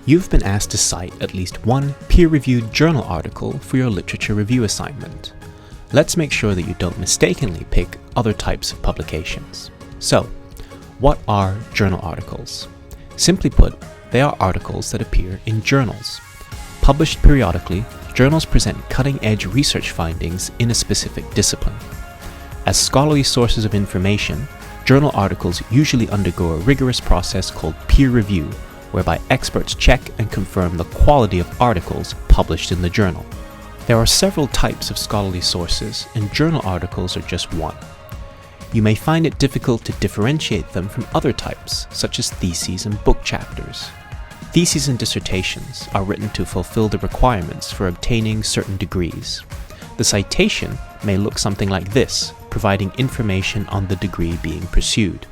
You've been asked to cite at least one peer-reviewed journal article for your literature review assignment. Let's make sure that you don't mistakenly pick other types of publications. So, what are journal articles? Simply put, they are articles that appear in journals. Published periodically, journals present cutting-edge research findings in a specific discipline. As scholarly sources of information, journal articles usually undergo a rigorous process called peer review, whereby experts check and confirm the quality of articles published in the journal. There are several types of scholarly sources, and journal articles are just one. You may find it difficult to differentiate them from other types, such as theses and book chapters. Theses and dissertations are written to fulfill the requirements for obtaining certain degrees. The citation may look something like this, providing information on the degree being pursued.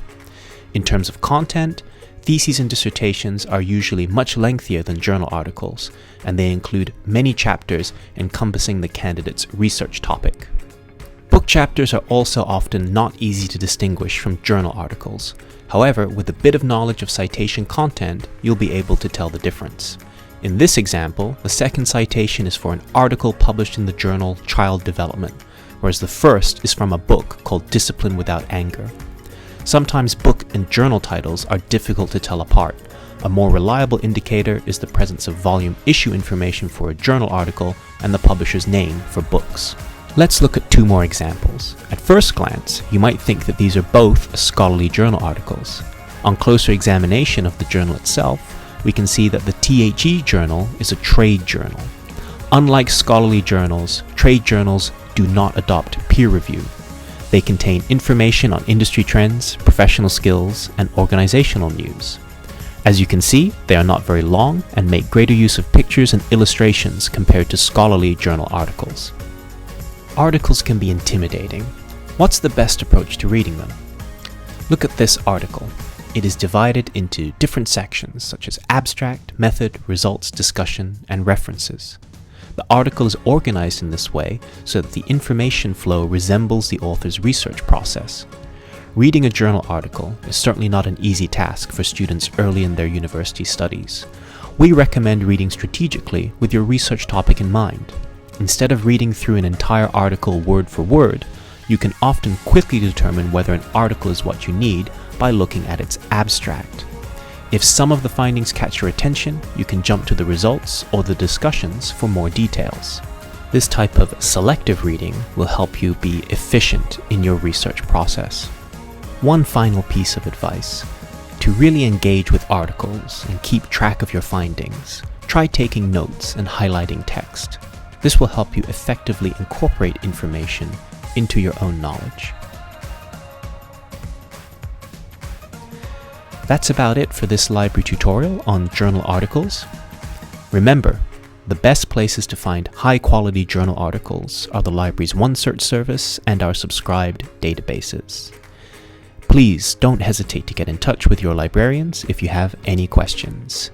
In terms of content, theses and dissertations are usually much lengthier than journal articles, and they include many chapters encompassing the candidate's research topic. Book chapters are also often not easy to distinguish from journal articles. However, with a bit of knowledge of citation content, you'll be able to tell the difference. In this example, the second citation is for an article published in the journal Child Development, whereas the first is from a book called Discipline Without Anger. Sometimes book and journal titles are difficult to tell apart. A more reliable indicator is the presence of volume issue information for a journal article and the publisher's name for books. Let's look at two more examples. At first glance, you might think that these are both scholarly journal articles. On closer examination of the journal itself, we can see that the THE journal is a trade journal. Unlike scholarly journals, trade journals do not adopt peer review. They contain information on industry trends, professional skills, and organizational news. As you can see, they are not very long and make greater use of pictures and illustrations compared to scholarly journal articles. Articles can be intimidating. What's the best approach to reading them? Look at this article. It is divided into different sections such as abstract, method, results, discussion, and references. The article is organized in this way so that the information flow resembles the author's research process. Reading a journal article is certainly not an easy task for students early in their university studies. We recommend reading strategically with your research topic in mind. Instead of reading through an entire article word for word, you can often quickly determine whether an article is what you need by looking at its abstract. If some of the findings catch your attention, you can jump to the results or the discussions for more details. This type of selective reading will help you be efficient in your research process. One final piece of advice: to really engage with articles and keep track of your findings, try taking notes and highlighting text. This will help you effectively incorporate information into your own knowledge. That's about it for this library tutorial on journal articles. Remember, the best places to find high-quality journal articles are the library's OneSearch service and our subscribed databases. Please don't hesitate to get in touch with your librarians if you have any questions.